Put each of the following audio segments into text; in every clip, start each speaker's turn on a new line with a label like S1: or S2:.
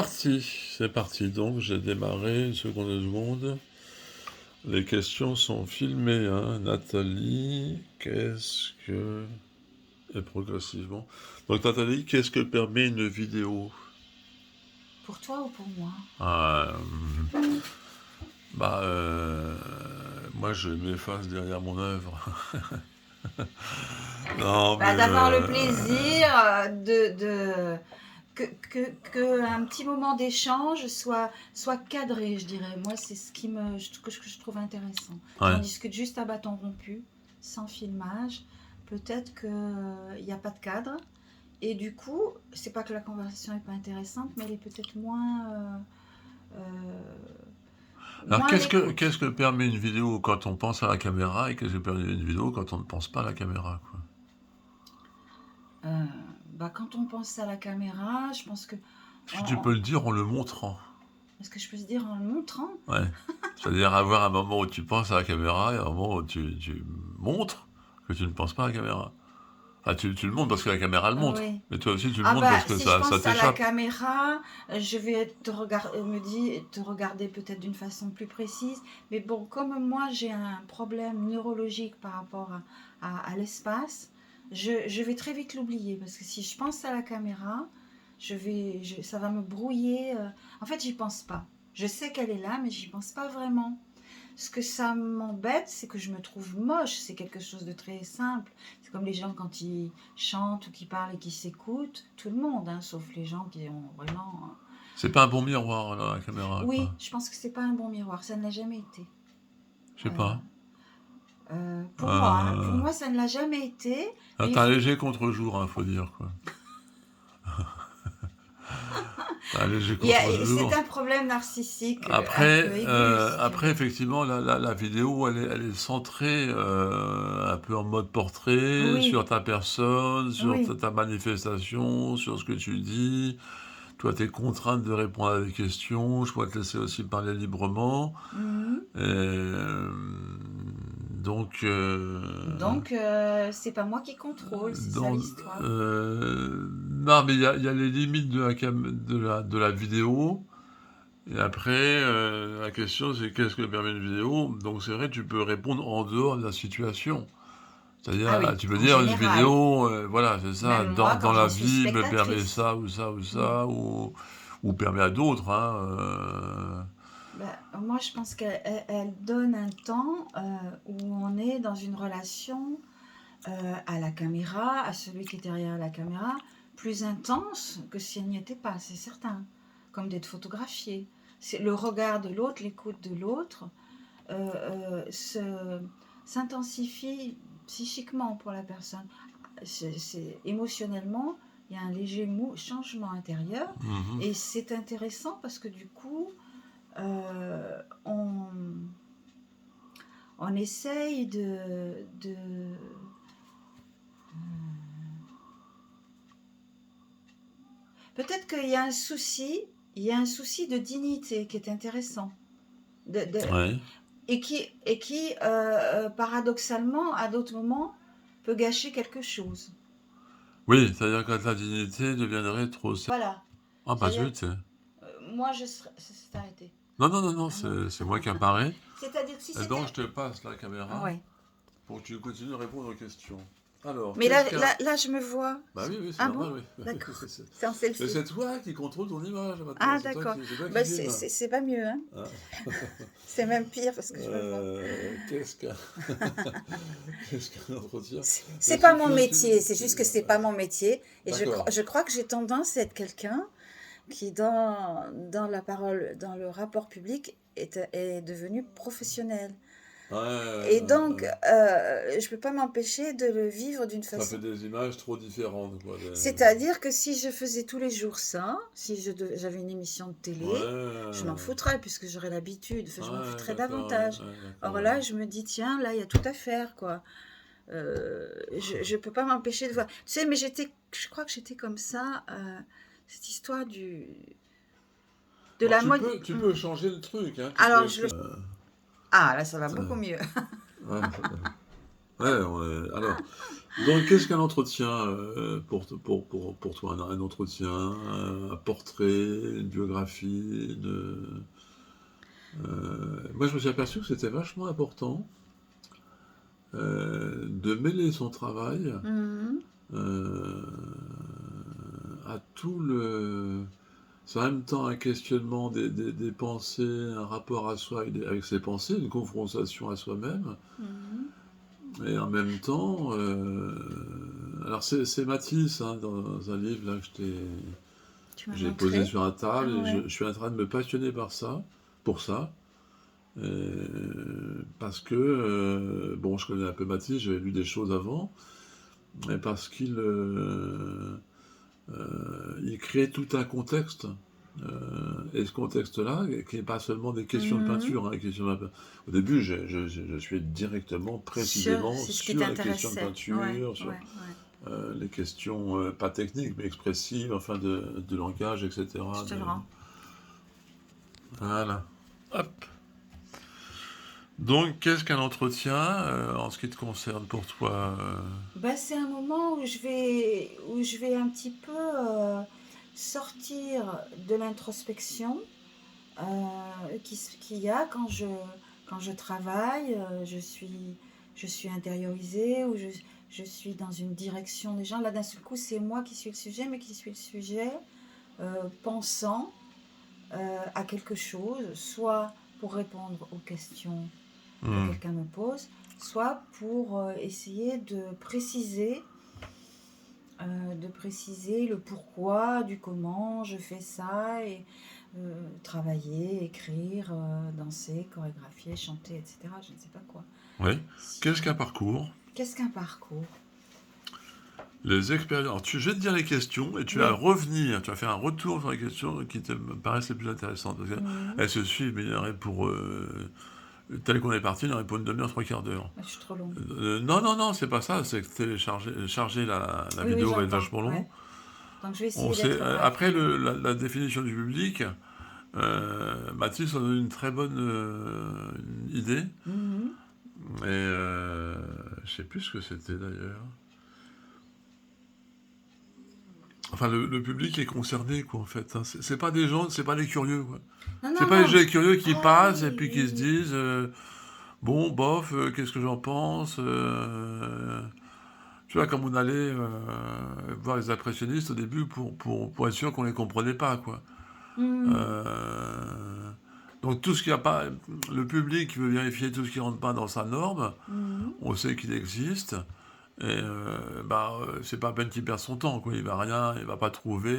S1: C'est parti. Donc, j'ai démarré, une seconde, deux secondes. Les questions sont filmées, hein. Nathalie, qu'est-ce que... Et progressivement. Donc, Nathalie, qu'est-ce que permet une vidéo?
S2: Pour toi ou pour moi?
S1: Euh, bah, moi, je m'efface derrière mon œuvre. Non, mais...
S2: D'avoir le plaisir que un petit moment d'échange soit cadré, je dirais. Moi, c'est ce que je trouve intéressant. Si on
S1: ouais.
S2: discute juste à bâton rompu, sans filmage, peut-être qu'il n'y a pas de cadre. Et du coup, c'est pas que la conversation n'est pas intéressante, mais elle est peut-être
S1: Alors,
S2: moins à l'écoute.
S1: qu'est-ce que permet une vidéo quand on pense à la caméra et qu'est-ce que permet une vidéo quand on ne pense pas à la caméra, quoi?
S2: Euh, Quand on pense à la caméra, je pense que...
S1: Est-ce que tu peux le dire en le montrant?
S2: Est-ce que je peux se dire en le montrant?
S1: Ouais. C'est-à-dire avoir un moment où tu penses à la caméra et un moment où tu montres que tu ne penses pas à la caméra. Ah, tu le montres parce que la caméra le montre.
S2: Oui.
S1: Mais toi aussi, tu le
S2: Ah
S1: montres
S2: bah,
S1: parce que
S2: si je
S1: ça
S2: pense à la
S1: t'échappe.
S2: caméra, je vais te regarder peut-être d'une façon plus précise. Mais bon, comme moi j'ai un problème neurologique par rapport à l'espace, je vais très vite l'oublier. Parce que si je pense à la caméra, ça va me brouiller. En fait, j'y pense pas. Je sais qu'elle est là, mais j'y pense pas vraiment. Ce que ça m'embête, c'est que je me trouve moche. C'est quelque chose de très simple. C'est comme les gens quand ils chantent ou qui parlent et qui s'écoutent. Tout le monde, hein, sauf les gens qui ont vraiment...
S1: C'est pas un bon miroir, là, la caméra, quoi.
S2: Oui, je pense que c'est pas un bon miroir. Ça ne l'a jamais été.
S1: Je sais
S2: Euh,
S1: pas.
S2: pour
S1: Euh...
S2: moi, ça ne l'a jamais été.
S1: Ah,
S2: Mais il
S1: t'as un
S2: faut...
S1: léger contre-jour, hein, faut dire, quoi. T'as un léger
S2: C'est
S1: contre-jour.
S2: un problème narcissique un peu
S1: Après,
S2: aigu, si tu
S1: après
S2: veux.
S1: effectivement, la vidéo, elle est centrée un peu en mode portrait sur
S2: Oui,
S1: ta personne, sur
S2: oui.
S1: ta manifestation, sur ce que tu dis. Toi, tu es contrainte de répondre à des questions. Je pourrais te laisser aussi parler librement.
S2: Mhm.
S1: Et, donc,
S2: Donc, c'est pas moi qui contrôle, c'est ça
S1: donc,
S2: l'histoire.
S1: non, mais il y a les limites de la vidéo. Et après, la question c'est qu'est-ce que permet une vidéo? Donc c'est vrai, tu peux répondre en dehors de la situation.
S2: Ah
S1: C'est-à-dire,
S2: oui,
S1: tu peux
S2: en
S1: dire une
S2: général.
S1: vidéo, voilà, c'est ça,
S2: Même moi,
S1: dans
S2: quand
S1: la
S2: j'en suis
S1: vie me permet
S2: spectatrice.
S1: ça, ou ça, ou
S2: Oui.
S1: ça, ou permet à d'autres, hein.
S2: Ben, moi, je pense qu'elle donne un temps où on est dans une relation à la caméra, à celui qui est derrière la caméra, plus intense que si elle n'y était pas, c'est certain. Comme d'être photographié. C'est le regard de l'autre, l'écoute de l'autre s'intensifie psychiquement pour la personne. Émotionnellement, il y a un léger changement intérieur
S1: Mhm.
S2: et c'est intéressant parce que du coup, euh, on, on essaye de peut-être qu'il y a un souci, il y a un souci de dignité qui est intéressant de, de,
S1: Ouais.
S2: et qui paradoxalement, à d'autres moments, peut gâcher quelque chose.
S1: Oui, c'est-à-dire que la dignité deviendrait trop...
S2: Voilà.
S1: Ah bah
S2: C'est-à-dire,
S1: zut.
S2: moi, je serais... C'est arrêté.
S1: Non, non, non, non,
S2: Ah non.
S1: c'est moi qui apparais.
S2: C'est-à-dire que si
S1: Et donc
S2: c'était...
S1: je te passe la caméra
S2: Ouais.
S1: pour que tu continues de répondre aux questions. Alors,
S2: Mais
S1: qu'est-ce qu'un...
S2: là, je me vois.
S1: Bah oui, oui, c'est
S2: Ah bon?
S1: normal, oui.
S2: D'accord.
S1: C'est
S2: C'est en
S1: mais
S2: selfie.
S1: c'est toi qui contrôle ton image maintenant,
S2: Ah, d'accord.
S1: c'est toi qui
S2: Bah,
S1: filme.
S2: c'est pas mieux, hein.
S1: Hein.
S2: C'est même pire parce que je me vois.
S1: Qu'est-ce qu'un qu'est-ce qu'un entretien?
S2: C'est pas mon métier, c'est juste que c'est
S1: Ouais.
S2: pas mon métier. Et
S1: D'accord.
S2: je crois que j'ai tendance à être quelqu'un qui, dans la parole, dans le rapport public, est devenu professionnel.
S1: Ouais, ouais,
S2: Et
S1: ouais,
S2: donc,
S1: ouais.
S2: je peux pas m'empêcher de le vivre d'une
S1: Ça fait
S2: façon.
S1: des images trop différentes, quoi.
S2: C'est-à-dire que si je faisais tous les jours ça, si j'avais une émission de télé, je m'en
S1: Ouais.
S2: foutrais puisque j'aurais l'habitude, enfin, je m'en
S1: Ouais,
S2: foutrais
S1: d'accord,
S2: davantage.
S1: ouais, d'accord,
S2: Or
S1: ouais.
S2: là, je me dis, tiens, là, il y a tout à faire, quoi. Je peux pas m'empêcher de voir. Tu sais, mais je crois que j'étais comme ça, cette histoire de
S1: Alors
S2: la mode.
S1: tu peux changer le truc, hein. Tu peux
S2: Alors,
S1: écrire.
S2: ah, là, ça va beaucoup
S1: Ouais,
S2: mieux.
S1: ouais, Ouais, alors, donc qu'est-ce qu'un entretien pour toi? Un entretien, un portrait, une biographie, moi je me suis aperçu que c'était vachement important de mêler son travail
S2: Mhm.
S1: euh, à tout le... C'est en même temps un questionnement des pensées, un rapport à soi avec ses pensées, une confrontation à soi-même,
S2: Mhm.
S1: et en même temps, alors c'est Matisse, hein, dans un livre là, que
S2: Tu m'as
S1: j'ai posé
S2: montré.
S1: sur la table,
S2: Ah
S1: et
S2: ouais.
S1: je suis en train de me passionner pour ça, parce que, bon, je connais un peu Matisse, j'avais lu des choses avant, mais parce il crée tout un contexte. Et ce contexte-là, qui n'est pas seulement des questions de
S2: Mhm.
S1: peinture. Hein, au début, je suis directement, précisément
S2: C'est ce qui
S1: sur les questions de
S2: t'intéressait. Ouais,
S1: peinture, sur
S2: ouais, ouais.
S1: les questions, pas techniques, mais expressives, enfin de langage,
S2: Je
S1: etc.
S2: te le rends.
S1: Voilà. Hop. Donc, qu'est-ce qu'un entretien en ce qui te concerne pour toi
S2: Bah, c'est un moment où je vais un petit peu sortir de l'introspection qu'il y a quand je travaille. Je suis intériorisée ou je suis dans une direction des gens. Là, d'un seul coup, c'est moi qui suis le sujet, mais qui suis le sujet pensant à quelque chose, soit pour répondre aux questions que
S1: Hmm.
S2: quelqu'un me pose, soit pour essayer de préciser le pourquoi, du comment je fais ça, et travailler, écrire, danser, chorégraphier, chanter, etc. Je ne sais pas quoi.
S1: Oui.
S2: Si...
S1: Qu'est-ce qu'un parcours?
S2: Qu'est-ce qu'un parcours?
S1: Les expériences. Alors, je vais te dire les questions et tu vas
S2: Oui.
S1: revenir, tu vas faire un retour sur les questions qui te paraissent les plus intéressantes. Parce
S2: Mhm.
S1: qu'elles se suivent, mais il y en aurait pour. Tel qu'on est parti, il y en aurait pour une demi-heure, trois quarts d'heure.
S2: Je suis trop long.
S1: Non, non, non, c'est pas ça, c'est que charger la
S2: Oui, oui,
S1: vidéo va être
S2: j'entends.
S1: vachement
S2: Ouais.
S1: long.
S2: Donc je vais
S1: On
S2: essayer
S1: sait,
S2: d'être
S1: après
S2: rapide.
S1: la définition du public, Mathis en a une très bonne idée.
S2: Mhm.
S1: Et je sais plus ce que c'était d'ailleurs. Enfin, le public est concerné, quoi, en fait. Hein. C'est pas des gens, c'est pas des curieux, quoi.
S2: Non,
S1: C'est
S2: non,
S1: pas les
S2: non.
S1: gens curieux qui
S2: Ah
S1: passent et
S2: oui,
S1: puis
S2: oui,
S1: qui se
S2: oui.
S1: disent bon, bof, qu'est-ce que j'en pense tu vois, comme on allait voir les impressionnistes au début pour être sûr qu'on les comprenait pas, quoi.
S2: Mhm.
S1: Euh, donc tout ce qui a pas, le public qui veut vérifier tout ce qui rentre pas dans sa norme,
S2: Mhm.
S1: on sait qu'il existe. Et c'est pas à peine qu'il perd son temps, quoi. Il va rien, il va pas trouver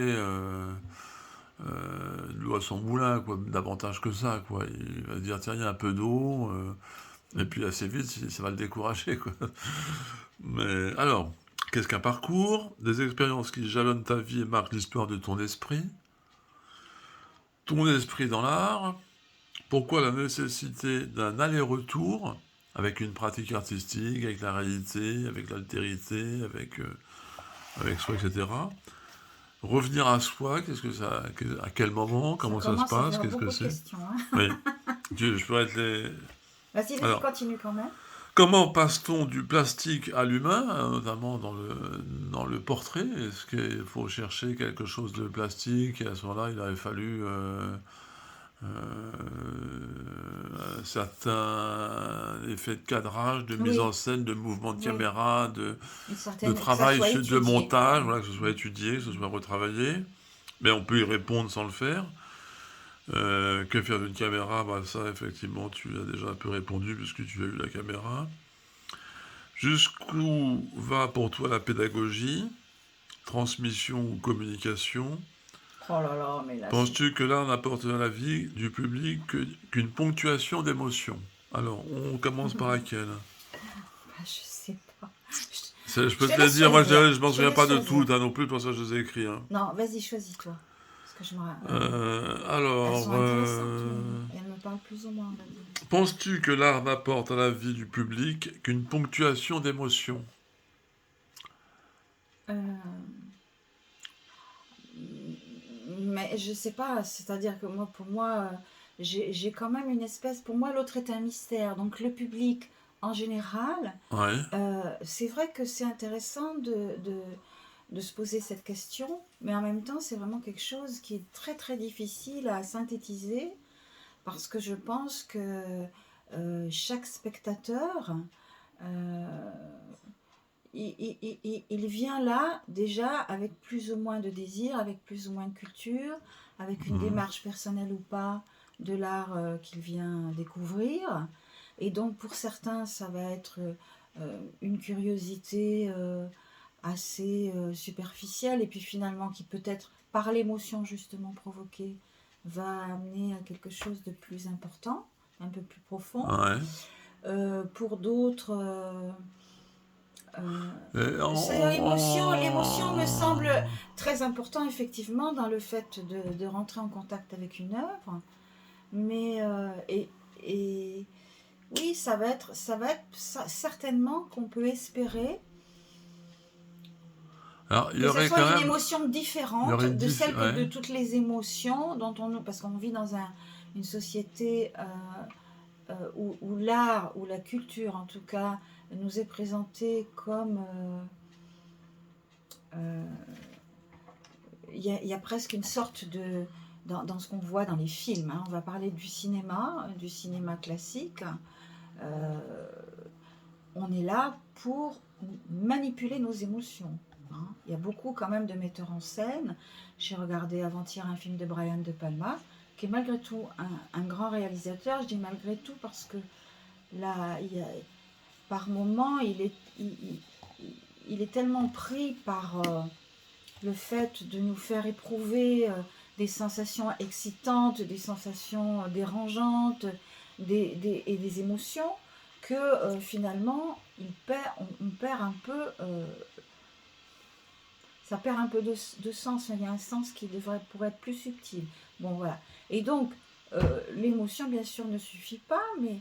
S1: l'eau à son moulin, quoi. Davantage que ça, quoi. Il va se dire tiens, il y a un peu d'eau, et puis assez vite, ça va le décourager, quoi. Mais alors, qu'est-ce qu'un parcours? Des expériences qui jalonnent ta vie et marquent l'histoire de ton esprit. Ton esprit dans l'art. Pourquoi la nécessité d'un aller-retour avec une pratique artistique, avec la réalité, avec l'altérité, avec soi, etc. Revenir à soi, qu'est-ce que ça, à quel moment,
S2: Ça
S1: comment ça se
S2: commence à
S1: passe,
S2: faire
S1: qu'est-ce que
S2: beaucoup de
S1: c'est?
S2: questions, hein.
S1: Oui, je pourrais être les...
S2: Vas-y, vas-y,
S1: Alors,
S2: continue quand même.
S1: comment passe-t-on du plastique à l'humain, notamment dans le portrait? Est-ce qu'il faut chercher quelque chose de plastique et à ce moment-là, il aurait fallu un certain effet de cadrage, de mise en
S2: Oui,
S1: scène, de mouvement de
S2: oui.
S1: caméra,
S2: Une
S1: de
S2: certaine... Que ça
S1: travail,
S2: soit
S1: de
S2: étudié.
S1: montage,
S2: Mm,
S1: voilà, que ce soit
S2: mm,
S1: étudié, que ce soit
S2: mm.
S1: retravaillé. Mais on peut y répondre sans le faire. Que faire d'une caméra? Bah, ça, effectivement, tu as déjà un peu répondu puisque tu as eu la caméra. Jusqu'où va pour toi la pédagogie, transmission ou communication?
S2: Oh là là, mais là, c'est...
S1: Penses-tu que l'art n'apporte à la vie du public qu'une ponctuation d'émotions? Alors, on commence par laquelle?
S2: Bah, je sais pas. Je,
S1: Je
S2: je
S1: peux
S2: te
S1: te les
S2: laisse
S1: dire, moi
S2: choisir.
S1: je m'en
S2: Je te
S1: souviens pas
S2: laisse
S1: de
S2: choisir.
S1: toutes hein, non plus, pour ça je les ai écrits. Hein.
S2: Non, vas-y, choisis-toi. Parce que elles
S1: Alors,
S2: sont intéressantes, mais elles me parlent plus ou moins, vas-y.
S1: penses-tu que l'art n'apporte à la vie du public qu'une ponctuation d'émotions?
S2: Euh, mais je sais pas, c'est-à-dire que moi, pour moi, j'ai quand même une espèce... Pour moi, l'autre est un mystère. Donc le public, en général,
S1: Ouais.
S2: c'est vrai que c'est intéressant de se poser cette question, mais en même temps, c'est vraiment quelque chose qui est très très difficile à synthétiser parce que je pense que chaque spectateur, euh, il vient là déjà avec plus ou moins de désir, avec plus ou moins de culture, avec une
S1: Mhm.
S2: démarche personnelle ou pas de l'art qu'il vient découvrir. Et donc pour certains, ça va être une curiosité assez superficielle et puis finalement qui peut-être par l'émotion justement provoquée va amener à quelque chose de plus important, un peu plus profond.
S1: Ouais.
S2: Pour d'autres,
S1: Et
S2: l'émotion me semble très important effectivement dans le fait de rentrer en contact avec une œuvre, mais et oui, certainement qu'on peut espérer
S1: Alors, il y
S2: que ce
S1: aurait
S2: soit
S1: quand
S2: une
S1: même...
S2: émotion
S1: Il y
S2: différente
S1: aurait
S2: de celle que
S1: ouais.
S2: de toutes les émotions dont parce qu'on vit dans une société où l'art, ou la culture en tout cas, nous est présentée comme il y a presque une sorte de dans ce qu'on voit dans les films, hein, on va parler du cinéma classique. euh, on est là pour manipuler nos émotions, hein. Il y a beaucoup quand même de metteurs en scène. J'ai regardé avant-hier un film de Brian De Palma, qui est malgré tout un grand réalisateur. Je dis malgré tout parce que là, par moments, il est tellement pris par le fait de nous faire éprouver des sensations excitantes, des sensations dérangeantes et des émotions que finalement on perd un peu, ça perd un peu de sens. Il y a un sens qui pourrait être plus subtil. Bon voilà. Et donc l'émotion bien sûr ne suffit pas, mais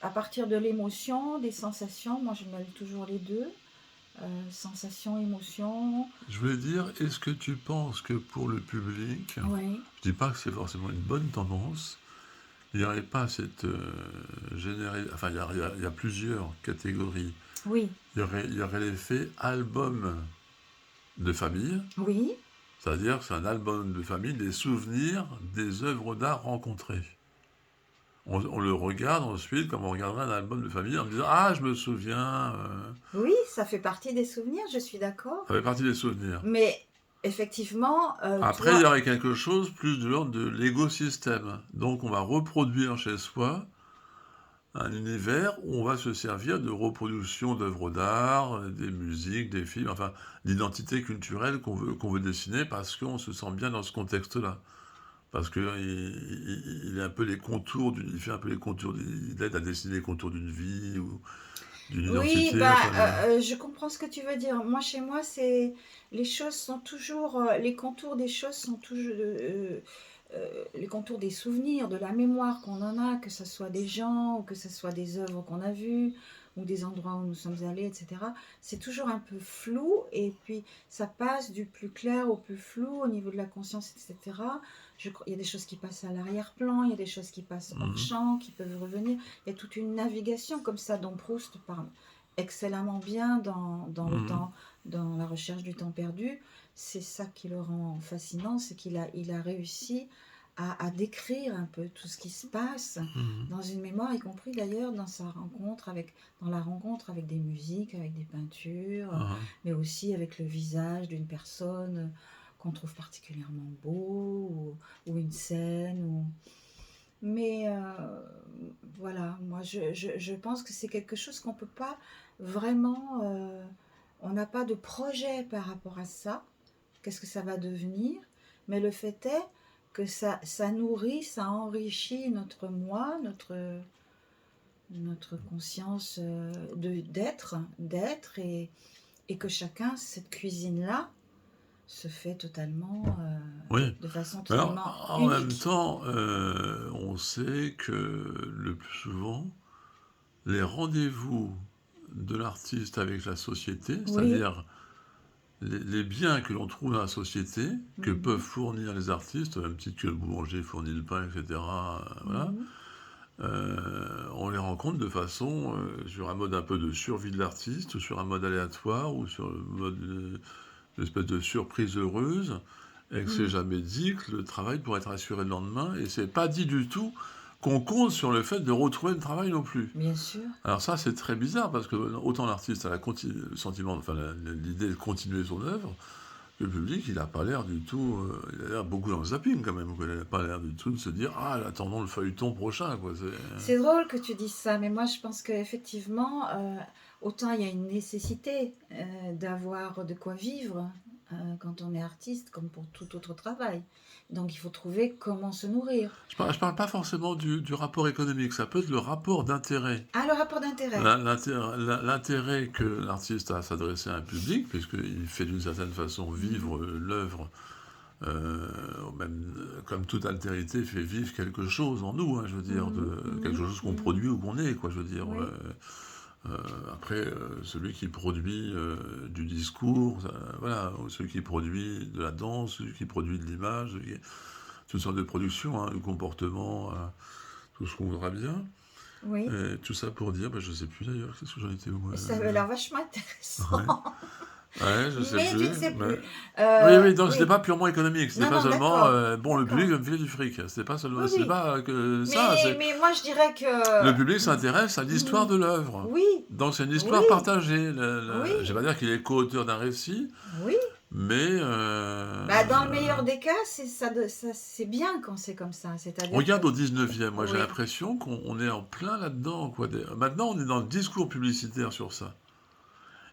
S2: à partir de l'émotion, des sensations, moi je mêle toujours les deux. Sensations, émotions.
S1: Je voulais dire, est-ce que tu penses que pour le public,
S2: Oui.
S1: je dis pas que c'est forcément une bonne tendance, il n'y aurait pas cette enfin il y a plusieurs catégories.
S2: Oui.
S1: Il y aurait l'effet album de famille,
S2: Oui.
S1: c'est-à-dire que c'est un album de famille des souvenirs des œuvres d'art rencontrées. On le regarde ensuite comme on regarderait un album de famille en me disant ah je me souviens,
S2: Oui, ça fait partie des souvenirs, je suis d'accord.
S1: ça fait partie des souvenirs.
S2: Mais effectivement,
S1: Après, il y
S2: toi,
S1: aurait quelque chose plus de l'ordre de l'écosystème. Donc, on va reproduire chez soi un univers où on va se servir de reproduction d'œuvres d'art, des musiques, des films, enfin, d'identité culturelle qu'on veut dessiner parce qu'on se sent bien dans ce contexte-là. Parce qu'il il est un peu les contours il fait un peu les contours, il aide à dessiner les contours d'une vie ou d'une
S2: oui,
S1: identité.
S2: bah,
S1: Enfin,
S2: je comprends ce que tu veux dire. Moi, chez moi, c'est les choses sont toujours, les contours des choses sont toujours, les contours des souvenirs, de la mémoire qu'on en a, que ce soit des gens ou que ce soit des œuvres qu'on a vues ou des endroits où nous sommes allés, etc. C'est toujours un peu flou et puis ça passe du plus clair au plus flou au niveau de la conscience, etc. Il y a des choses qui passent à l'arrière-plan, il y a des choses qui passent hors
S1: mhm,
S2: champ, qui peuvent revenir. Il y a toute une navigation comme ça dont Proust parle excellemment bien dans le
S1: mhm,
S2: temps, dans la recherche du temps perdu. C'est ça qui le rend fascinant, c'est il a réussi à décrire un peu tout ce qui se passe
S1: mhm,
S2: dans une mémoire, y compris d'ailleurs dans la rencontre avec des musiques, avec des peintures,
S1: mhm.
S2: mais aussi avec le visage d'une personne qu'on trouve particulièrement beau, ou une scène. Mais voilà, moi je pense que c'est quelque chose qu'on ne peut pas vraiment... on n'a pas de projet par rapport à ça. Qu'est-ce que ça va devenir? Mais le fait est que ça nourrit, ça enrichit notre moi, notre conscience d'être et que chacun, cette cuisine-là, se fait totalement,
S1: Oui.
S2: de façon
S1: Mais alors,
S2: totalement
S1: en même
S2: unique.
S1: temps, on sait que le plus souvent, les rendez-vous de l'artiste avec la société,
S2: Oui.
S1: c'est-à-dire les biens que l'on trouve dans la société, que peuvent
S2: Mhm.
S1: fournir les artistes, au même titre que le boulanger fournit le pain, etc., voilà,
S2: Mhm.
S1: on les rencontre de façon, sur un mode un peu de survie de l'artiste, sur un mode aléatoire ou sur le mode, une espèce de surprise heureuse, et que c'est
S2: Mm.
S1: jamais dit que le travail pourrait être assuré le lendemain, et c'est pas dit du tout qu'on compte sur le fait de retrouver le travail non plus.
S2: Bien sûr.
S1: Alors ça, c'est très bizarre, parce que autant l'artiste a le sentiment, enfin l'idée de continuer son œuvre, que le public, il n'a pas l'air du tout, il a l'air beaucoup dans le zapping quand même, quoi. Il n'a pas l'air du tout de se dire, ah, attendons le feuilleton prochain, quoi.
S2: C'est drôle que tu dises ça, mais moi je pense qu'effectivement, autant il y a une nécessité d'avoir de quoi vivre quand on est artiste, comme pour tout autre travail. Donc il faut trouver comment se nourrir.
S1: Je parle pas forcément du rapport économique, ça peut être le rapport d'intérêt.
S2: Ah, le rapport d'intérêt.
S1: L'intérêt que l'artiste a à s'adresser à un public, puisqu'il fait d'une certaine façon vivre l'œuvre, même comme toute altérité fait vivre quelque chose en nous, hein, je veux dire, quelque chose qu'on produit ou qu'on est, quoi, je veux dire.
S2: Oui.
S1: Après, celui qui produit du discours, voilà, ou celui qui produit de la danse, celui qui produit de l'image, toutes sortes de productions, hein, du comportement, tout ce qu'on voudra bien.
S2: Oui.
S1: Et tout ça pour dire, bah, je sais plus d'ailleurs, qu'est-ce que j'en étais où
S2: Ça avait l'air vachement intéressant.
S1: Ouais. Ouais, je sais
S2: Mais
S1: plus.
S2: tu ne sais
S1: mais-
S2: plus.
S1: Oui, donc
S2: Oui.
S1: c'était pas purement économique, c'était
S2: Non,
S1: pas
S2: non,
S1: seulement,
S2: d'accord.
S1: bon, le
S2: D'accord.
S1: public va me filer du fric, c'était pas seulement,
S2: Oui,
S1: c'était
S2: oui.
S1: pas que ça, c'est
S2: Mais moi je dirais que...
S1: le public s'intéresse à l'histoire de l'œuvre.
S2: Oui,
S1: Donc c'est une
S2: oui,
S1: histoire partagée.
S2: oui,
S1: Je vais pas dire qu'il est co-auteur d'un récit,
S2: oui.
S1: mais
S2: Bah, dans le meilleur des cas, c'est bien quand c'est comme ça. C'est-à-dire
S1: regarde
S2: que...
S1: au 19e, moi j'ai
S2: Oui.
S1: l'impression qu'on est en plein là-dedans, quoi. Maintenant on est dans le discours publicitaire sur ça.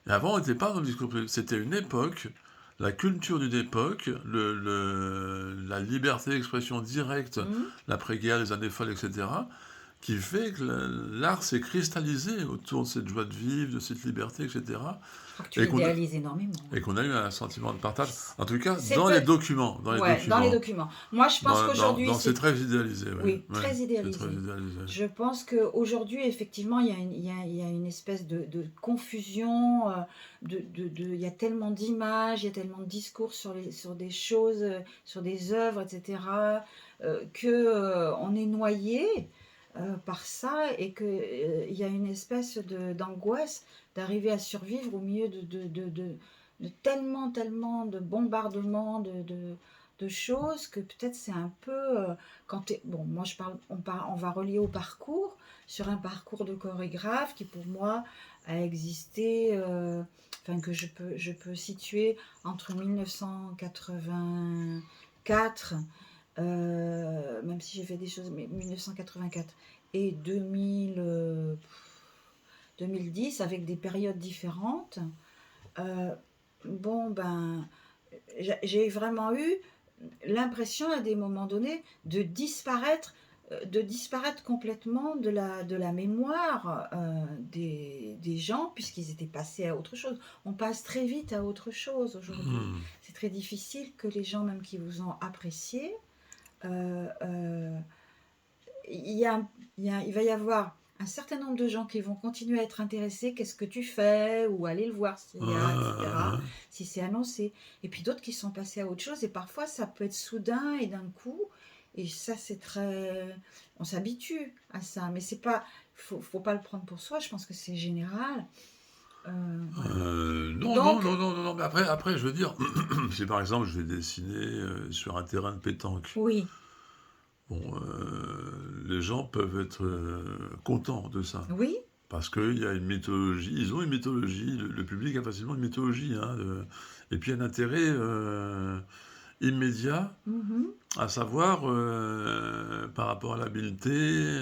S1: Et avant, on n'était pas dans le discours public. C'était une époque, la culture d'une époque, la liberté d'expression directe,
S2: Mhm.
S1: l'après-guerre, les années folles, etc., qui fait que l'art s'est cristallisé autour de cette joie de vivre, de cette liberté, etc.,
S2: Je crois que tu
S1: et qu'on
S2: idéalises énormément.
S1: a eu un sentiment de partage. En tout cas,
S2: C'est
S1: dans
S2: peu-
S1: les documents. Dans les
S2: Ouais, dans les
S1: documents.
S2: documents. Moi, je pense qu'aujourd'hui,
S1: C'est très idéalisé, oui.
S2: Oui,
S1: Ouais,
S2: très
S1: c'est
S2: idéalisé.
S1: très idéalisé.
S2: Je pense qu'aujourd'hui, effectivement, il y a une espèce de confusion, il y a tellement d'images, il y a tellement de discours sur des choses, sur des œuvres, etc., qu'on est noyé par ça et qu'il y a une espèce d'angoisse d'arriver à survivre au milieu de tellement, tellement de bombardements, de choses que peut-être c'est un peu... bon, moi on va relier au parcours, sur un parcours de chorégraphe qui pour moi a existé, enfin que je peux situer entre 1984, même si j'ai fait des choses, mais 1984 et 2010 avec des périodes différentes. Bon, ben, j'ai vraiment eu l'impression à des moments donnés de disparaître complètement de la mémoire des gens, puisqu'ils étaient passés à autre chose. On passe très vite à autre chose aujourd'hui. C'est très difficile que les gens, même qui vous ont apprécié, il va y avoir un certain nombre de gens qui vont continuer à être intéressés, qu'est-ce que tu fais, ou aller le voir, etc., si c'est annoncé. Et puis d'autres qui sont passés à autre chose, et parfois ça peut être soudain et d'un coup, et ça c'est très... On s'habitue à ça, mais c'est pas... Faut pas le prendre pour soi, je pense que c'est général. Voilà.
S1: Non, mais après, je veux dire, si par exemple je vais dessiner sur un terrain de pétanque,
S2: Oui,
S1: bon, les gens peuvent être contents de ça.
S2: oui,
S1: Parce qu'il y a une mythologie, ils ont une mythologie, le public a facilement une mythologie, hein, et puis un intérêt immédiat,
S2: mhm,
S1: à savoir par rapport à l'habileté.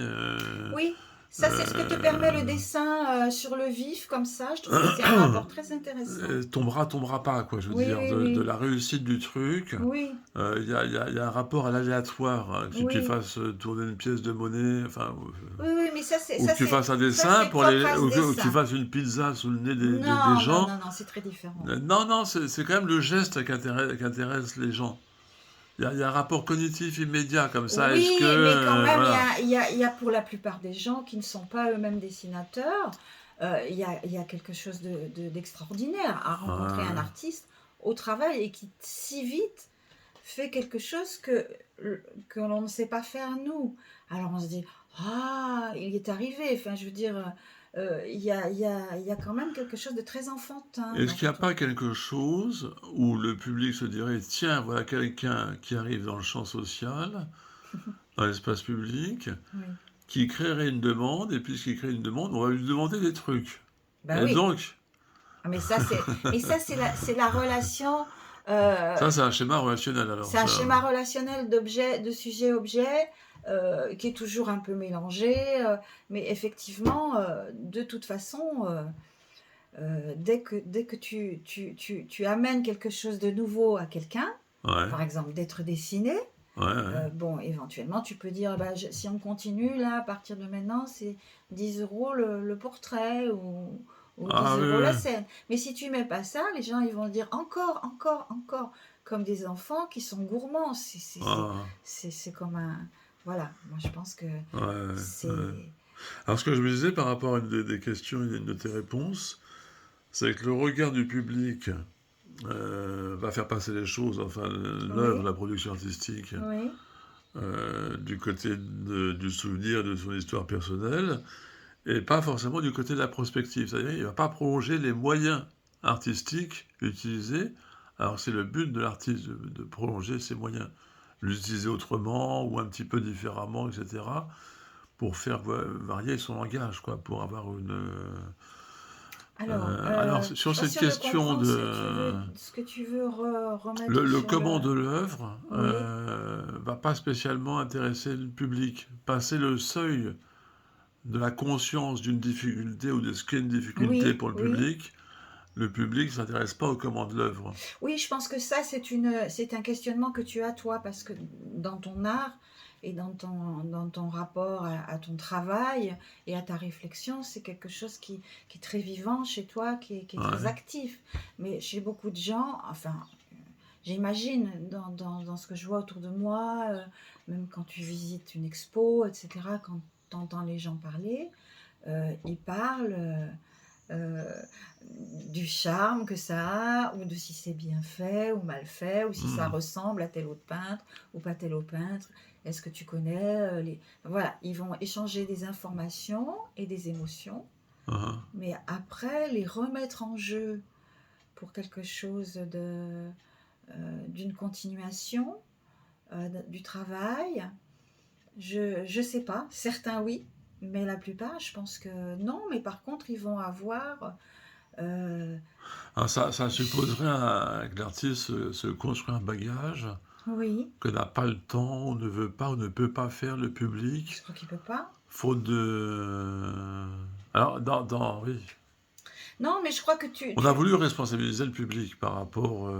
S2: oui. Ça, c'est ce que te permet le dessin sur le vif, comme ça. Je trouve que c'est un rapport très intéressant.
S1: Tombera pas, quoi, je veux
S2: Oui,
S1: dire,
S2: oui, oui.
S1: de la réussite du truc.
S2: Oui,
S1: Il y a un rapport à l'aléatoire, hein, que tu
S2: oui.
S1: fasses tourner une pièce de monnaie, enfin,
S2: Oui, oui, mais ça, c'est...
S1: ou que tu fasses un dessin,
S2: propre à ce
S1: ou que tu
S2: dessin.
S1: fasses une pizza sous le nez des
S2: Non,
S1: gens.
S2: non, c'est très différent.
S1: Non, c'est quand même le geste qui intéresse les gens. Il y a un rapport cognitif immédiat comme ça.
S2: Oui,
S1: Est-ce que
S2: mais quand même,
S1: voilà.
S2: il y a pour la plupart des gens qui ne sont pas eux-mêmes dessinateurs, il y a quelque chose d'extraordinaire à rencontrer un artiste au travail et qui si vite fait quelque chose que l'on ne sait pas faire nous. Alors on se dit, Ah, il est arrivé, enfin, je veux dire, il y a quand même quelque chose de très enfantin
S1: Est-ce
S2: dans
S1: qu'il n'y a
S2: ton
S1: pas quelque chose où le public se dirait: «Tiens, voilà quelqu'un qui arrive dans le champ social, dans l'espace public,
S2: oui.
S1: qui créerait une demande et puisqu'il crée une demande, on va lui demander des trucs»
S2: Bah
S1: et
S2: oui.
S1: donc
S2: Ah, mais ça, c'est la relation,
S1: ça, c'est un schéma relationnel alors
S2: c'est un
S1: ça?
S2: schéma relationnel d'objet, de sujet-objet, qui est toujours un peu mélangé, mais effectivement, de toute façon, dès que tu amènes quelque chose de nouveau à quelqu'un,
S1: Ouais,
S2: par exemple d'être dessiné,
S1: ouais, ouais.
S2: bon, éventuellement, tu peux dire, bah, si on continue, là, à partir de maintenant, c'est 10 € le portrait ou
S1: Ah
S2: 10
S1: oui,
S2: euros la
S1: oui.
S2: scène. Mais si tu mets pas ça, les gens, ils vont dire encore, encore, encore, comme des enfants qui sont gourmands.
S1: Ah,
S2: C'est comme un... Voilà, moi je pense que
S1: ouais, ouais.
S2: c'est...
S1: Alors ce que je me disais par rapport à une des questions et une de tes réponses, c'est que le regard du public va faire passer les choses, enfin l'œuvre,
S2: Oui,
S1: la production artistique,
S2: oui,
S1: du côté du souvenir, de son histoire personnelle, et pas forcément du côté de la prospective. C'est-à-dire qu'il ne va pas prolonger les moyens artistiques utilisés. Alors c'est le but de l'artiste de prolonger ces moyens, l'utiliser autrement ou un petit peu différemment, etc., pour faire varier son langage, quoi, pour avoir une...
S2: alors,
S1: alors,
S2: je suis
S1: sur
S2: pas
S1: cette
S2: sûre de
S1: question
S2: comprendre
S1: de...
S2: ce que tu veux remettre
S1: Le
S2: sur
S1: comment
S2: le...
S1: de l'œuvre
S2: Oui,
S1: va pas spécialement intéresser le public. Passer le seuil de la conscience d'une difficulté ou de ce qu'est une difficulté
S2: oui,
S1: pour
S2: oui.
S1: le public ne s'intéresse pas au comment de l'œuvre.
S2: Oui, je pense que ça, c'est un questionnement que tu as, toi, parce que dans ton art et dans ton rapport à ton travail et à ta réflexion, c'est quelque chose qui est très vivant chez toi, qui est très
S1: Ouais,
S2: actif. Mais chez beaucoup de gens, enfin, j'imagine dans ce que je vois autour de moi, même quand tu visites une expo, etc., quand tu entends les gens parler, ils parlent euh, du charme que ça a, ou de si c'est bien fait ou mal fait, ou si ça
S1: hmm,
S2: ressemble à tel autre peintre ou pas tel autre peintre. Est-ce que tu connais les... Voilà, ils vont échanger des informations et des émotions,
S1: ah,
S2: mais après les remettre en jeu pour quelque chose d'une continuation du travail, je sais pas. Certains oui, mais la plupart, je pense que non. Mais par contre, ils vont avoir euh,
S1: alors ça supposerait que l'artiste se construit un bagage
S2: oui,
S1: que n'a pas le temps, ou ne veut pas, ou ne peut pas faire le
S2: je
S1: public,
S2: crois qu'il peut pas.
S1: faute de... Alors, oui,
S2: Non, mais je crois que
S1: on a voulu responsabiliser le public par rapport à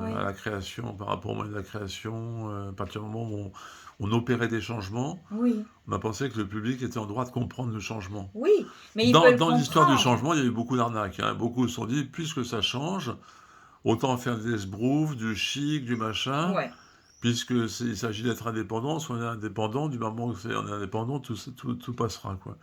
S2: oui,
S1: la création, par rapport au moyen de la création. À partir du moment où on opérait des changements,
S2: oui,
S1: on a pensé que le public était en droit de comprendre le changement.
S2: oui, mais il peut le
S1: Dans l'histoire du
S2: comprendre.
S1: changement, il y a eu beaucoup d'arnaques, hein. Beaucoup se sont dit, puisque ça change, autant faire des esbroufs, du chic, du machin,
S2: Ouais.
S1: puisque il s'agit d'être indépendant. Si on est indépendant, du moment où on est indépendant, tout passera, quoi.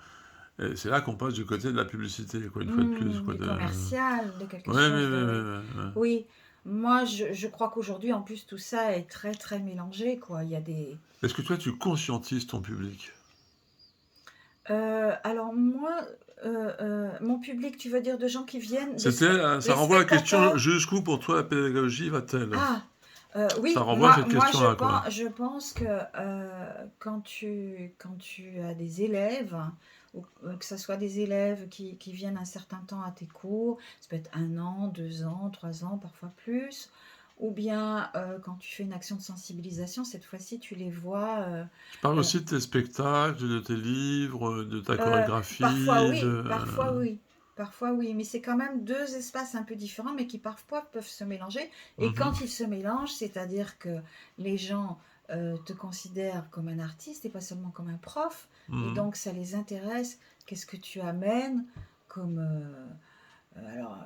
S1: Et c'est là qu'on passe du côté de la publicité, quoi, une fois de plus, quoi.
S2: Du commercial, de quelque
S1: Ouais,
S2: chose de...
S1: ouais.
S2: Oui, moi je crois qu'aujourd'hui en plus tout ça est très très mélangé quoi. Il y a des...
S1: Est-ce que toi, tu conscientises ton public?
S2: Alors moi, mon public, tu veux dire de gens qui viennent,
S1: C'était, ça
S2: les
S1: renvoie à la question,
S2: spectateurs?
S1: jusqu'où pour toi la pédagogie va-t-elle?
S2: Ah,
S1: Ça
S2: oui,
S1: renvoie à cette
S2: moi
S1: question-là, quoi.
S2: je pense que quand tu as des élèves, ou que ce soit des élèves qui viennent un certain temps à tes cours, ça peut être 1 an, 2 ans, 3 ans, parfois plus, ou bien quand tu fais une action de sensibilisation, cette fois-ci tu les vois.
S1: Je parle
S2: Euh,
S1: aussi de tes spectacles, de tes livres, de ta
S2: Parfois
S1: chorégraphie,
S2: oui, parfois oui. Parfois oui, mais c'est quand même deux espaces un peu différents, mais qui parfois peuvent se mélanger. Et
S1: Mhm,
S2: quand ils se mélangent, c'est-à-dire que les gens te considèrent comme un artiste et pas seulement comme un prof, et
S1: mhm,
S2: donc ça les intéresse. Qu'est-ce que tu amènes comme, alors,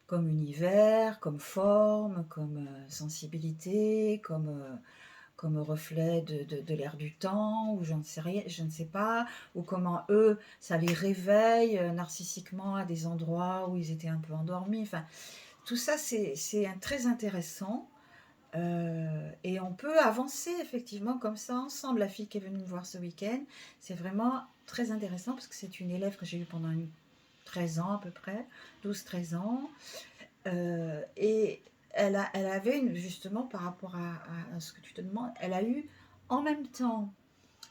S2: comme univers, comme forme, comme sensibilité, comme reflet de l'air du temps, ou j'en sais rien, je ne sais pas, ou comment eux, ça les réveille narcissiquement à des endroits où ils étaient un peu endormis. Enfin, tout ça, c'est très intéressant. Et on peut avancer effectivement comme ça ensemble. La fille qui est venue me voir ce week-end, c'est vraiment très intéressant parce que c'est une élève que j'ai eue pendant 13 ans à peu près, 12-13 ans. Et elle avait justement par rapport à ce que tu te demandes, elle a eu en même temps,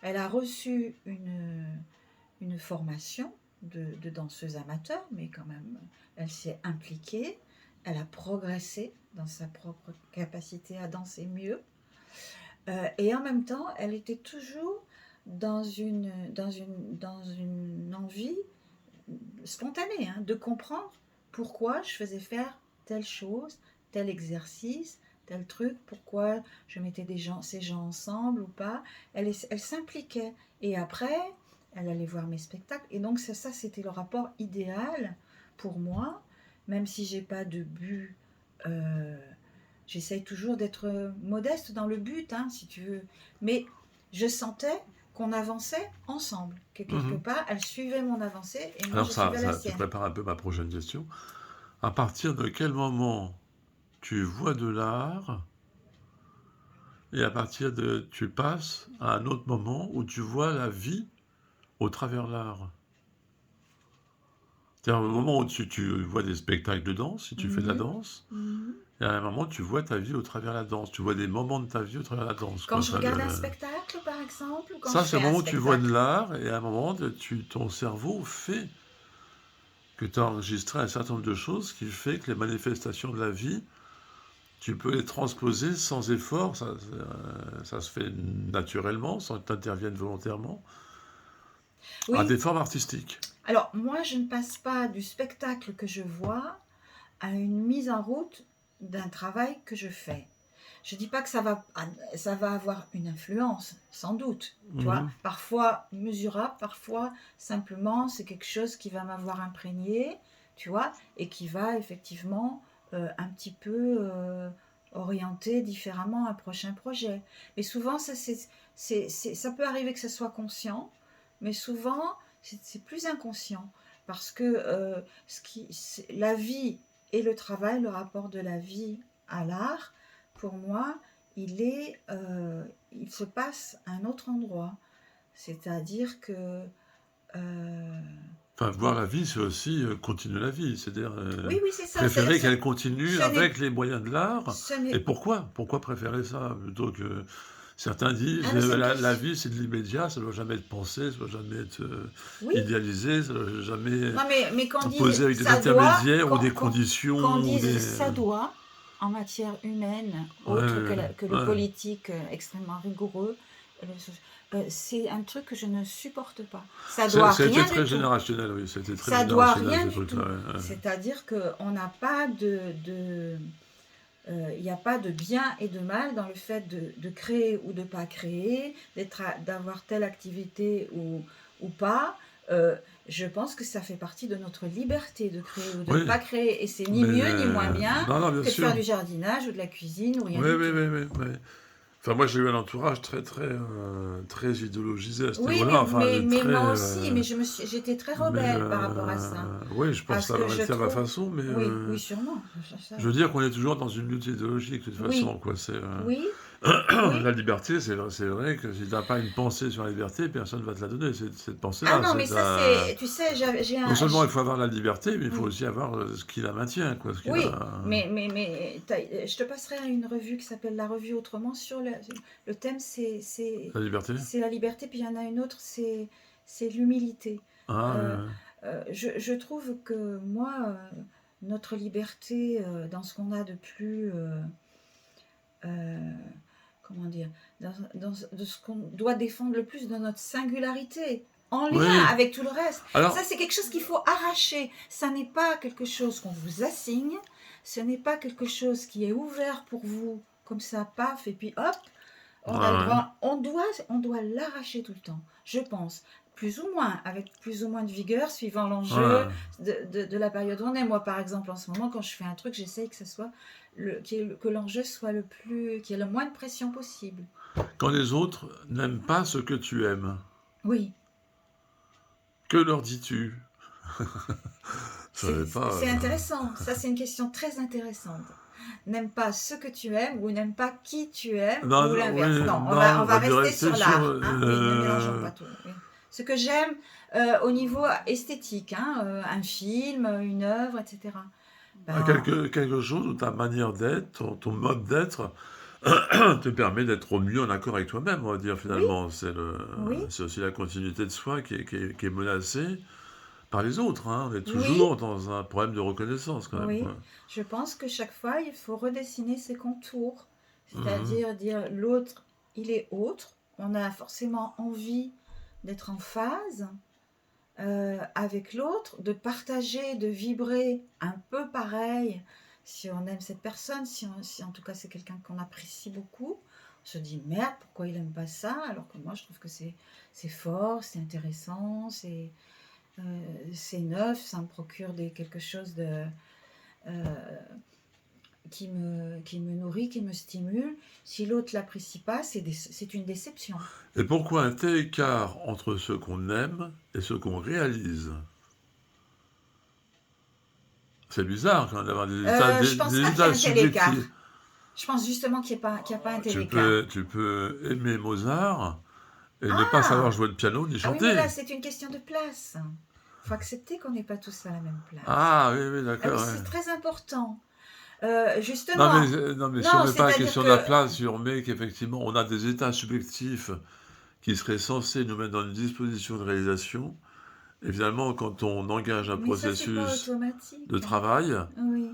S2: elle a reçu une formation de danseuse amateur, mais quand même, elle s'est impliquée, elle a progressé dans sa propre capacité à danser mieux. Et en même temps, elle était toujours dans une envie spontanée de comprendre pourquoi je faisais faire telle chose, tel exercice, tel truc, pourquoi je mettais ces gens ensemble ou pas. Elle s'impliquait. Et après, elle allait voir mes spectacles. Et donc ça c'était le rapport idéal pour moi, même si j'ai pas de but. J'essaye toujours d'être modeste dans le but, si tu veux. Mais je sentais qu'on avançait ensemble, que quelque part, elle suivait mon avancée et moi,
S1: Alors
S2: je suivais la
S1: tu
S2: sienne.
S1: prépares un peu ma prochaine question. À partir de quel moment tu vois de l'art et à partir de tu passes à un autre moment où tu vois la vie au travers de l'art? C'est-à-dire au moment où tu vois des spectacles de danse, si tu fais de la danse, et à un moment tu vois ta vie au travers de la danse. Tu vois des moments de ta vie au travers de la danse,
S2: Quand
S1: quoi.
S2: je regarde un spectacle, par exemple, ou quand
S1: Ça,
S2: je
S1: c'est
S2: fais
S1: le
S2: un
S1: moment où tu vois de
S2: spectacle.
S1: l'art et à un moment, ton cerveau fait que tu as enregistré un certain nombre de choses qui fait que les manifestations de la vie, tu peux les transposer sans effort, ça se fait naturellement, sans que tu interviennes volontairement, à
S2: Oui,
S1: des formes artistiques.
S2: alors moi, je ne passe pas du spectacle que je vois à une mise en route d'un travail que je fais. Je ne dis pas que ça va avoir une influence, sans doute, tu vois. Parfois mesurable, parfois simplement c'est quelque chose qui va m'avoir imprégné, tu vois, et qui va effectivement un petit peu orienter différemment un prochain projet. Mais souvent, ça peut arriver que ce soit conscient, mais souvent c'est plus inconscient parce que la vie et le travail, le rapport de la vie à l'art, pour moi, il se passe à un autre endroit. C'est-à-dire que...
S1: Enfin, voir la vie, c'est aussi continuer la vie, c'est-à-dire
S2: oui, oui, c'est ça.
S1: préférer qu'elle continue
S2: Ce
S1: avec les moyens de l'art.
S2: ce
S1: Et
S2: n'est...
S1: pourquoi? Pourquoi préférer ça plutôt que... Certains disent
S2: Ah, mais c'est une
S1: la
S2: question.
S1: vie, c'est de l'immédiat, ça ne doit jamais être pensé, ça ne doit jamais être
S2: Oui.
S1: idéalisé, ça ne doit jamais
S2: Non, mais qu'on dise
S1: posé avec des
S2: ça doit,
S1: intermédiaires ou des conditions.
S2: qu'on
S1: Ou
S2: dise
S1: des...
S2: ça doit, en matière humaine, autre que le politique extrêmement rigoureux, c'est un truc que je ne supporte pas. Ça doit
S1: Ça a été
S2: rien
S1: très
S2: du tout.
S1: générationnel, oui, c'était très
S2: Ça doit
S1: générationnel
S2: rien
S1: ce
S2: du tout.
S1: truc-là. Ouais.
S2: C'est-à-dire qu'on n'a pas il n'y a pas de bien et de mal dans le fait de créer ou de ne pas créer, d'avoir telle activité ou pas. Je pense que ça fait partie de notre liberté de créer ou de ne pas créer. Et c'est ni mieux ni moins bien
S1: non, bien
S2: que de
S1: sûr.
S2: faire du jardinage ou de la cuisine ou rien
S1: Oui,
S2: du
S1: oui,
S2: tout.
S1: oui, oui, oui. Enfin, moi, j'ai eu un entourage très idéologisé à ce
S2: Oui,
S1: niveau-là. Enfin,
S2: mais
S1: très,
S2: moi aussi, mais j'étais très rebelle par rapport à ça.
S1: oui, je pense
S2: Parce
S1: que ça
S2: que
S1: va
S2: je
S1: rester à ma
S2: trouve...
S1: façon, mais
S2: Oui, oui, sûrement.
S1: je veux dire qu'on est toujours dans une lutte idéologique de toute
S2: Oui,
S1: façon, quoi. C'est,
S2: oui,
S1: la
S2: oui.
S1: liberté, c'est vrai que si tu n'as pas une pensée sur la liberté, personne ne va te la donner, cette
S2: Ah
S1: pensée-là.
S2: non, mais ça c'est... Tu sais,
S1: Non seulement il faut avoir la liberté, mais il faut
S2: Oui,
S1: aussi avoir ce qui la maintient, quoi. Ce qui
S2: oui,
S1: la...
S2: mais je te passerai une revue qui s'appelle La Revue Autrement sur le thème,
S1: La liberté.
S2: c'est la liberté, puis il y en a une autre, c'est l'humilité.
S1: Ah,
S2: Euh, je trouve que moi, notre liberté dans ce qu'on a de plus... comment dire, de ce qu'on doit défendre le plus dans notre singularité, en lien
S1: oui.
S2: avec tout le reste.
S1: Alors,
S2: Ça, c'est quelque chose qu'il faut arracher. Ça n'est pas quelque chose qu'on vous assigne, ce n'est pas quelque chose qui est ouvert pour vous, comme ça, paf, et puis hop, on a le droit. On doit l'arracher tout le temps, je pense. Plus ou moins, avec plus ou moins de vigueur, suivant l'enjeu de la période où on est. Moi, par exemple, en ce moment, quand je fais un truc, j'essaye que ce soit que l'enjeu soit qu'il y ait le moins de pression possible.
S1: quand les autres n'aiment pas ce que tu aimes,
S2: Oui.
S1: que leur dis-tu?
S2: C'est intéressant. Ça, c'est une question très intéressante. n'aime pas ce que tu aimes ou n'aime pas qui tu aimes
S1: Non,
S2: ou
S1: non,
S2: l'inverse.
S1: oui,
S2: Non,
S1: non,
S2: on va
S1: on va
S2: rester
S1: rester
S2: sur
S1: sur...
S2: l'art. Hein. Oui, ne mélangeons pas tout. Oui. Ce que j'aime au niveau esthétique, hein, un film, une œuvre, etc. Ben,
S1: quelque chose où ta manière d'être, ton mode d'être, te permet d'être au mieux en accord avec toi-même, on va dire,
S2: oui,
S1: finalement.
S2: oui,
S1: C'est aussi la continuité de soi qui est menacée par les autres, hein. On est
S2: oui,
S1: toujours dans un problème de reconnaissance, quand même,
S2: oui.
S1: quoi.
S2: Je pense que chaque fois, il faut redessiner ses contours.
S1: Mhm.
S2: C'est-à-dire dire l'autre, il est autre. On a forcément envie d'être en phase avec l'autre, de partager, de vibrer un peu pareil. Si on aime cette personne, si en tout cas c'est quelqu'un qu'on apprécie beaucoup, on se dit merde, pourquoi il n'aime pas ça? Alors que moi je trouve que c'est fort, c'est intéressant, c'est neuf, ça me procure quelque chose euh, qui me nourrit, qui me stimule. Si l'autre l'apprécie pas, c'est une déception.
S1: Et pourquoi un tel écart entre ce qu'on aime et ce qu'on réalise? C'est bizarre quand même d'avoir
S2: Je pense
S1: des
S2: pas qu'il y
S1: états
S2: ait un tel écart.
S1: subjectifs.
S2: Je pense justement qu'il y a pas un tel
S1: Tu
S2: écart.
S1: peux, tu peux aimer Mozart et ne pas savoir
S2: Ah
S1: jouer le piano ni
S2: Ah oui, mais
S1: chanter.
S2: là, c'est une question de place. Il faut accepter qu'on n'est pas tous à la même place.
S1: Ah oui, oui,
S2: Ah oui,
S1: d'accord. Ouais.
S2: c'est très important.
S1: Non,
S2: Justement,
S1: non, mais si on
S2: non,
S1: met pas la
S2: c'est-à-dire
S1: question de
S2: que...
S1: la place, si on met qu'effectivement on a des états subjectifs qui seraient censés nous mettre dans une disposition de réalisation, et finalement, quand on engage un
S2: Mais ça, c'est pas
S1: processus de
S2: automatique.
S1: travail,
S2: Oui.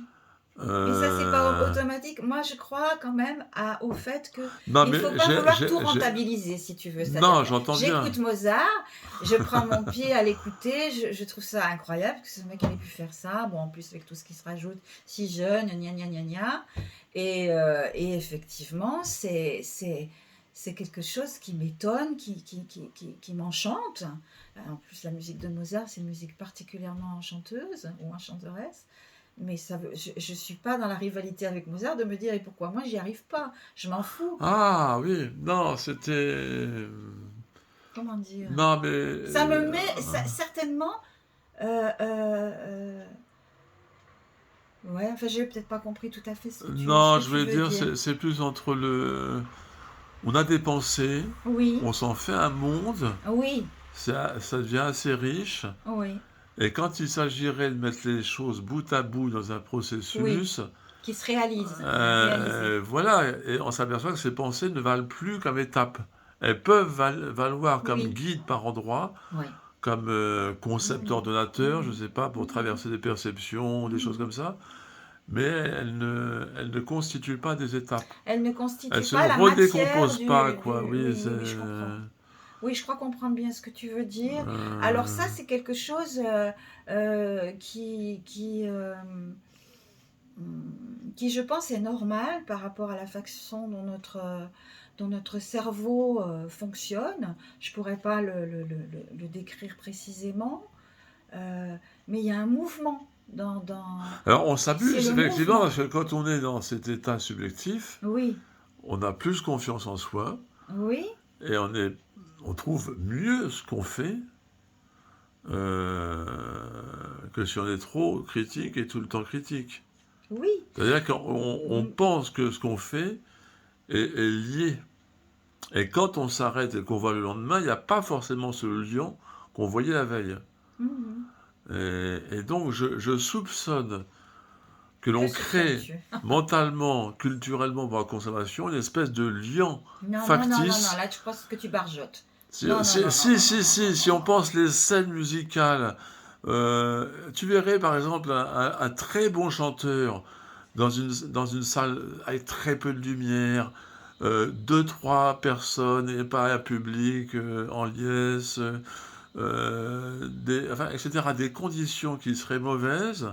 S2: Mais ça, c'est pas
S1: euh,
S2: automatique. Moi, je crois quand même au fait que
S1: non,
S2: il
S1: mais
S2: faut pas vouloir tout rentabiliser, si tu veux. C'est-à-dire
S1: non,
S2: que
S1: j'entends
S2: j'écoute
S1: bien.
S2: Mozart, je prends mon pied à l'écouter, je trouve ça incroyable que ce mec ait pu faire ça. Bon, en plus, avec tout ce qui se rajoute, si jeune, gna gna gna gna. Et effectivement, c'est quelque chose qui m'étonne, qui m'enchante. En plus, la musique de Mozart, c'est une musique particulièrement enchanteuse ou enchanteresse. Mais je ne suis pas dans la rivalité avec Mozart de me dire et pourquoi moi j'y arrive pas. Je m'en fous.
S1: Ah oui, non, c'était...
S2: Comment dire?
S1: Non, mais...
S2: Ça me met certainement. Ouais, enfin, j'ai peut-être pas compris tout à fait ce
S1: non,
S2: que
S1: je
S2: tu
S1: voulais
S2: veux
S1: dire,
S2: dire.
S1: c'est plus entre le... On a des pensées,
S2: Oui,
S1: on s'en fait un monde,
S2: oui,
S1: ça devient assez riche,
S2: oui,
S1: et quand il s'agirait de mettre les choses bout à bout dans un
S2: oui.
S1: processus,
S2: Qui se réalise, réaliser.
S1: voilà, et on s'aperçoit que ces pensées ne valent plus comme étape. Elles peuvent valoir comme
S2: Oui,
S1: guide par endroit,
S2: oui.
S1: comme concept
S2: Mhm,
S1: ordonnateur, je ne
S2: mhm,
S1: sais pas, pour
S2: mhm,
S1: traverser des perceptions, des choses
S2: mhm.
S1: comme ça, mais elles ne constituent pas des étapes.
S2: Elle ne
S1: Elles
S2: constitue
S1: se
S2: pas la matière
S1: redécomposent pas, quoi. Oui,
S2: Oui,
S1: c'est...
S2: oui, oui, je comprends. Oui, je crois comprendre bien ce que tu veux dire. Alors ça,
S1: euh,
S2: c'est quelque chose qui, je pense, est normal par rapport à la façon dont notre cerveau fonctionne. Je ne pourrais pas le décrire précisément, mais il y a un mouvement
S1: Alors, on
S2: c'est
S1: s'abuse,
S2: le
S1: effectivement, parce
S2: mouvement.
S1: que quand on est dans cet état subjectif,
S2: Oui,
S1: on a plus confiance en soi,
S2: oui,
S1: et on trouve mieux ce qu'on fait euh, que si on est trop critique et tout le temps critique.
S2: oui.
S1: C'est-à-dire qu'on
S2: Mm,
S1: pense que ce qu'on fait est lié. Et quand on s'arrête et qu'on voit le lendemain, il n'y a pas forcément ce lien qu'on voyait la veille.
S2: mhm.
S1: Et donc, je soupçonne que
S2: Que
S1: l'on crée
S2: soupçonnes-tu?
S1: mentalement, culturellement, par la consommation, une espèce de lien
S2: Non, non, non, non, non,
S1: factice.
S2: là, je pense que tu barjotes.
S1: Si,
S2: Non, non, non, non, non, non, non, non,
S1: si
S2: non,
S1: on
S2: non.
S1: pense les scènes musicales, tu verrais par exemple un très bon chanteur dans une salle avec très peu de lumière, deux, trois personnes et pas un public en liesse, enfin, etc., des conditions qui seraient mauvaises,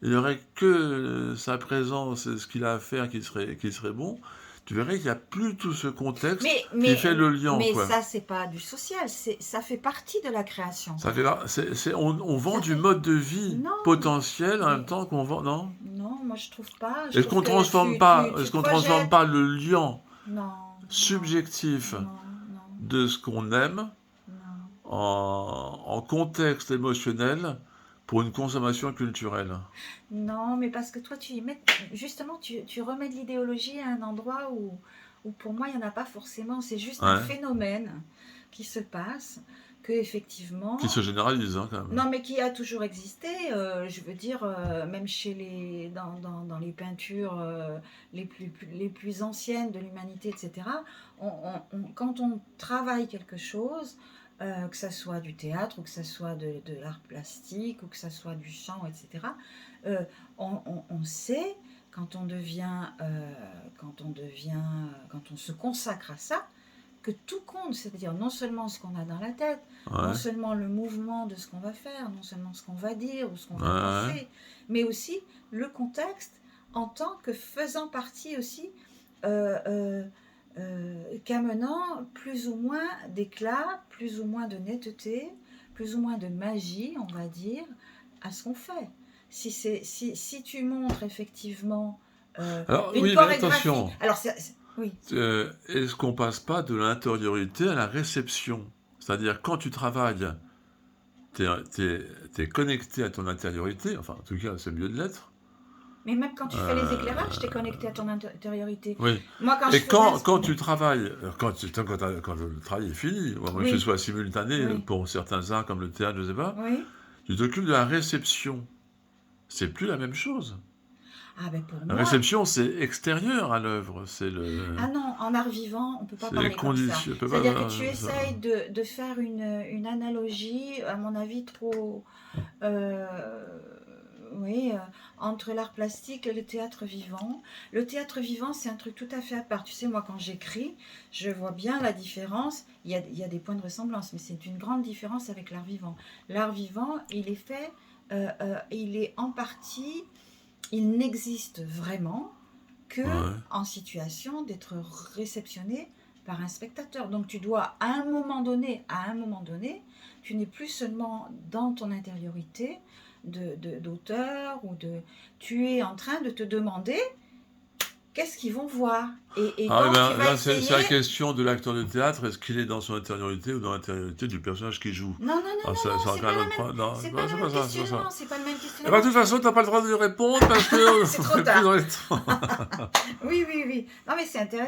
S1: il n'y aurait que sa présence et ce qu'il a à faire qui serait bon, tu verrais qu'il n'y a plus tout ce contexte
S2: Mais,
S1: qui
S2: mais,
S1: fait le lien,
S2: mais
S1: quoi.
S2: ça, c'est pas du social, ça fait partie de la création.
S1: Ça fait, on vend
S2: Ça
S1: du
S2: fait...
S1: mode de vie
S2: Non,
S1: potentiel en même
S2: mais
S1: temps qu'on vend, non?
S2: non, moi je trouve pas. Je
S1: Est-ce
S2: trouve
S1: qu'on
S2: que
S1: transforme
S2: tu
S1: est-ce qu'on transforme
S2: projettes.
S1: pas le lien
S2: Non, non,
S1: subjectif
S2: non, non,
S1: de ce qu'on aime
S2: non.
S1: en contexte émotionnel pour une consommation culturelle.
S2: Non, mais parce que toi, tu y mets, justement, tu remets de l'idéologie à un endroit où pour moi, il n'y en a pas forcément. C'est juste un
S1: Ouais.
S2: phénomène qui se passe, que effectivement,
S1: Qui se généralise, hein, quand même.
S2: non, mais qui a toujours existé. Je veux dire, même dans les peintures les plus anciennes de l'humanité, etc. Quand on travaille quelque chose, que ça soit du théâtre ou que ça soit de l'art plastique ou que ça soit du chant, etc. On sait quand on se consacre à ça, que tout compte, c'est-à-dire non seulement ce qu'on a dans la tête, non
S1: Ouais.
S2: seulement le mouvement de ce qu'on va faire, non seulement ce qu'on va dire ou ce qu'on va
S1: Ouais.
S2: penser, mais aussi le contexte en tant que faisant partie aussi, qu'amenant plus ou moins d'éclat, plus ou moins de netteté, plus ou moins de magie, on va dire, à ce qu'on fait. Si tu montres effectivement
S1: Alors,
S2: une
S1: oui, mais
S2: chorégraphie,
S1: attention,
S2: alors oui,
S1: est-ce qu'on passe pas de l'intériorité à la réception? C'est-à-dire, quand tu travailles, t'es connecté à ton intériorité, enfin, en tout cas, c'est mieux de l'être.
S2: mais même quand tu fais les éclairages, tu es connecté à ton intériorité.
S1: Oui.
S2: Moi, quand je
S1: Et
S2: faisais
S1: quand tu travailles, quand le travail est fini, ou à moins que ce
S2: oui,
S1: soit simultané
S2: oui,
S1: pour certains arts comme le théâtre, je sais pas,
S2: oui.
S1: tu t'occupes de la réception. C'est plus la même chose.
S2: Ah ben pour
S1: La
S2: moi,
S1: réception, c'est extérieur à l'œuvre, c'est le,
S2: ah non, en art vivant, on peut pas
S1: c'est les
S2: parler comme ça.
S1: conditions.
S2: C'est-à-dire que tu essayes de faire une analogie, à mon avis, trop... euh, oui, entre l'art plastique et le théâtre vivant. Le théâtre vivant, c'est un truc tout à fait à part. Tu sais, moi, quand j'écris, je vois bien la différence. Il y a des points de ressemblance, mais c'est une grande différence avec l'art vivant. L'art vivant, il est fait, il est en partie, il n'existe vraiment que
S1: Ouais.
S2: en situation d'être réceptionné par un spectateur. Donc tu dois, à un moment donné, tu n'es plus seulement dans ton intériorité d'auteur tu es en train de te demander qu'est-ce qu'ils vont voir. Et
S1: Ah,
S2: quand
S1: oui,
S2: tu
S1: ben,
S2: vas
S1: là, c'est la
S2: essayer...
S1: question de l'acteur de théâtre. Est-ce qu'il est dans son intériorité ou dans l'intériorité du personnage qu'il joue?
S2: Non, non, non,
S1: Ah,
S2: non, non,
S1: ça
S2: c'est
S1: quand
S2: pas
S1: même
S2: la
S1: autre
S2: même,
S1: point. Non,
S2: c'est
S1: non,
S2: pas le
S1: c'est
S2: même
S1: pas ça, c'est pas
S2: questionnement,
S1: ça.
S2: c'est pas le même
S1: Eh ben, de
S2: questionnement.
S1: toute façon, t'as pas le droit de lui répondre parce que
S2: C'est
S1: on
S2: trop
S1: n'est plus
S2: tard.
S1: dans les temps.
S2: Oui, oui, oui. Non, mais c'est intéressant.